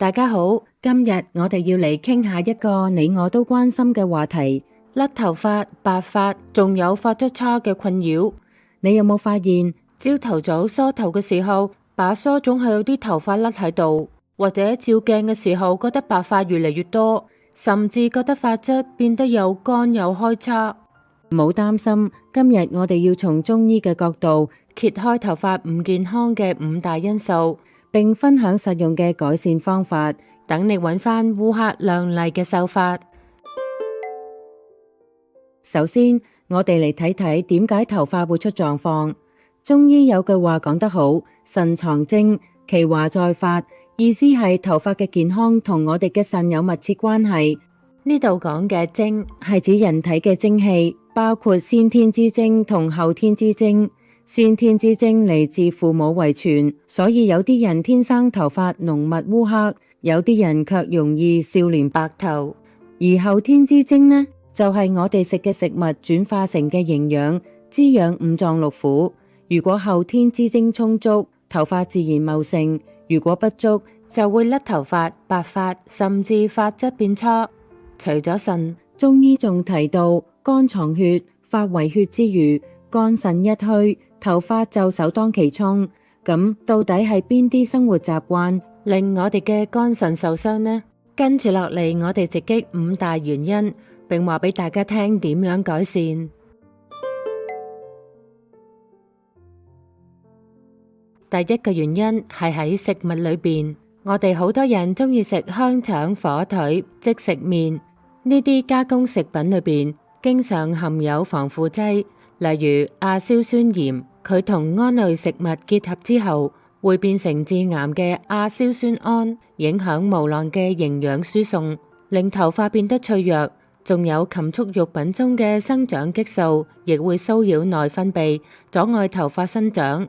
大家好，今日我哋要嚟傾下一個你我都關心嘅話題，甩頭髮、白髮，仲有髮質差嘅困擾。你有冇發現，朝頭早梳頭嘅時候，把梳總係有啲頭髮甩喺度，或者照鏡嘅時候覺得白髮越嚟越多，甚至覺得髮質變得又乾又開叉。唔好擔心，今日我哋要從中醫嘅角度揭開頭髮唔健康嘅5大因素，並分享實用嘅改善方法，等你揾返烏黑亮麗嘅秀髮。首先，我哋嚟睇睇點解頭髮會出狀況。中醫有句話講得好，腎藏精，其華在髮，意思係頭髮嘅健康同我哋嘅腎有密切關係。呢度講嘅精係指人體嘅精氣，包括先天之精同後天之精。先天之精嚟自父母遺傳，所以有啲人天生頭髮濃密烏黑，有啲人卻容易少年白頭。而後天之精呢，就係我哋食嘅食物轉化成嘅營養，滋養五臟六腑。如果後天之精充足，頭髮自然茂盛；如果不足，就會甩頭髮、白髮，甚至髮質變差。除咗腎，中醫仲提到肝藏血，髮為血之餘，肝腎一虛，頭髮就首當其衝。咁到底係邊啲生活習慣令我哋嘅肝腎受傷呢？跟住落嚟，我哋直擊5大原因，並話俾大家聽點樣改善。第一個原因係喺食物裏邊，我哋好多人鍾意食香腸、火腿、即食麵，呢啲加工食品裏邊經常含有防腐劑，例如亞硝酸鹽，佢同胺類食物結合之後，會變成致癌嘅亞硝酸胺，影響毛囊嘅營養輸送，令頭髮變得脆弱。仲有禽畜肉品中嘅生長激素，亦會騷擾內分泌，阻礙頭髮生長。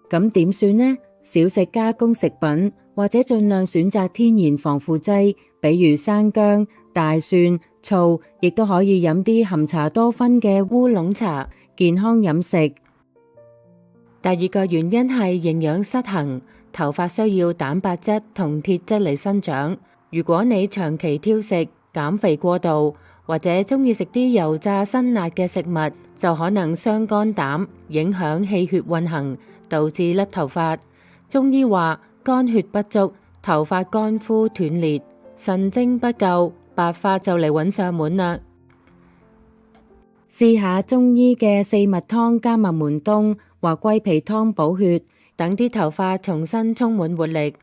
咁點算呢？少食加工食品，或者盡量選擇天然防腐劑，比如生薑、大蒜、醋，亦都可以飲啲含茶多酚嘅烏龍茶，健康飲食。第二個原因係營養失衡，頭髮需要蛋白質同鐵質嚟生長。如果你長期挑食、減肥過度，或者鍾意食啲油炸辛辣嘅食物，就可能傷肝膽，影響氣血運行，導致甩頭髮。中醫話肝血不足，頭髮乾枯斷裂；腎精不夠，白髮就嚟揾上門啦。試下中醫嘅四物湯加麥門冬或龜皮湯補血，等啲頭髮重新充滿活力。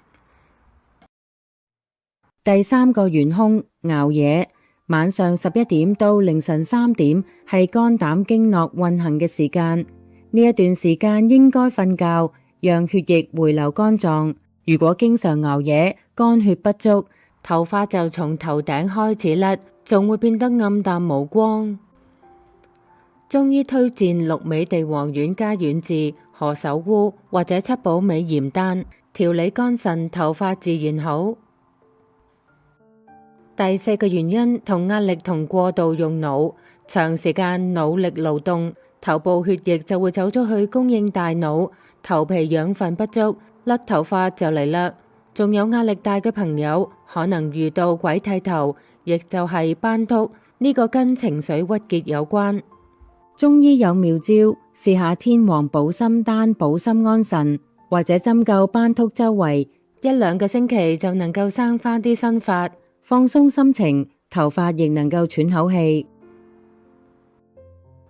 第三個元兇，熬夜。晚上11點到凌晨3點係肝膽經絡運行嘅時間，呢一段時間應該瞓覺，讓血液回流肝臟。如果經常熬夜，肝血不足，頭髮就從頭頂開始甩，仲會變得暗淡無光。中醫推薦鹿尾地黃丸加軟質、何首烏或者七寶美鹽丹，調理肝腎，頭髮自然好。第四個原因同壓力同過度用腦，長時間腦力勞動，頭部血液就會走咗去供應大腦，頭皮養分不足，甩頭髮就嚟啦。仲有壓力大嘅朋友可能遇到鬼剃頭，亦就係斑禿，呢個跟情緒鬱結有關。中醫有妙招，試下天王保心丹保心安神，或者針灸斑禿周圍，1-2個星期就能夠生返啲新髮。放鬆心情，頭髮亦能夠喘口氣。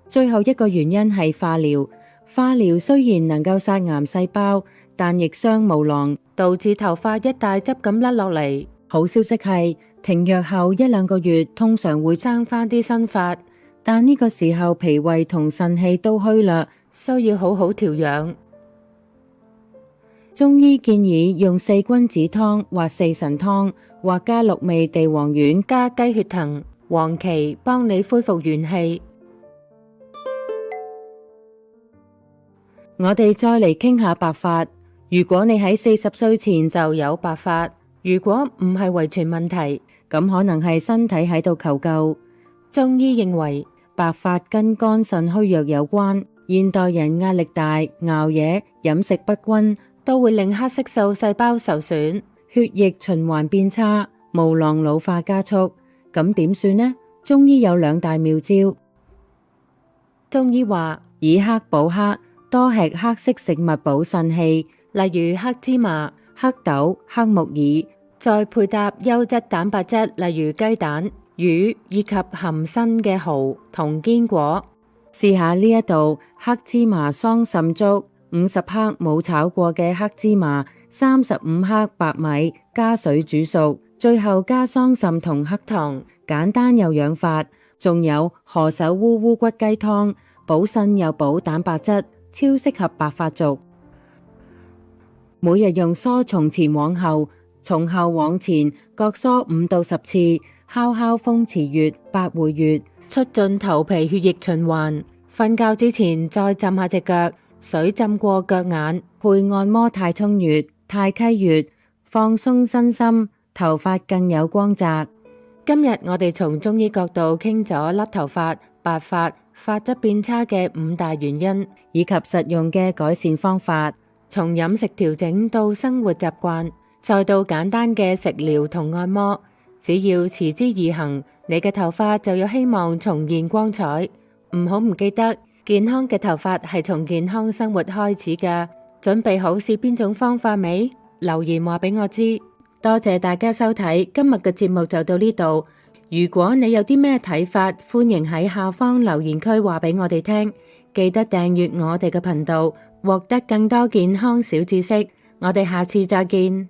最後一個原因係化療。化療雖然能夠殺癌細胞，但亦傷毛囊，導致頭髮一大執咁甩落嚟。好消息係停藥後1-2個月，通常會生返啲新髮，但呢個時候脾胃同腎氣都虛弱，需要好好調養。中醫建議用4君子湯或4神湯，或加鹿尾地黃丸加雞血藤、黃芪，幫你恢復元氣。我哋再嚟傾下白髮。如果你喺40歲前就有白髮，如果唔係遺傳問題，咁可能係身體喺度求救。中醫認為白髮跟肝腎虛弱有關，現代人壓力大、熬夜、飲食不均，都會令黑色素細胞受損。血液循環變差，毛囊老化加速，咁點算呢？中醫有兩大妙招。中醫話以黑補黑，多吃黑色食物補腎氣，例如黑芝麻、黑豆、黑木耳，再配搭優質蛋白質，例如雞蛋、魚以及含鋅嘅蠔同堅果。試下呢一道黑芝麻桑葚粥，50克冇炒過嘅黑芝麻，35克白米加水煮熟，最後加桑葚同黑糖，簡單又養發。仲有何首烏烏骨雞湯，補腎又補蛋白質，超適合白髮族。每日用梳從前往後，從後往前各梳5到10次，敲敲風池穴、百會穴，促進頭皮血液循環。瞓覺之前再浸下隻腳，水浸過腳眼，配按摩太沖穴、太溪穴，放鬆身心，頭髮更有光澤。今日我哋從中醫角度傾咗甩頭髮、白髮、髮質變差嘅5大原因，以及實用嘅改善方法。從飲食調整到生活習慣，再到簡單嘅食療同按摩，只要持之以恆，你嘅頭髮就有希望重現光彩。唔好唔記得，健康嘅頭髮係從健康生活開始㗎。準備好試邊種方法未？留言話俾我知。多謝大家收睇，今日嘅節目就到呢度。如果你有啲咩睇法，歡迎喺下方留言區話俾我哋聽。記得訂閱我哋嘅頻道，獲得更多健康小知識。我哋下次再見。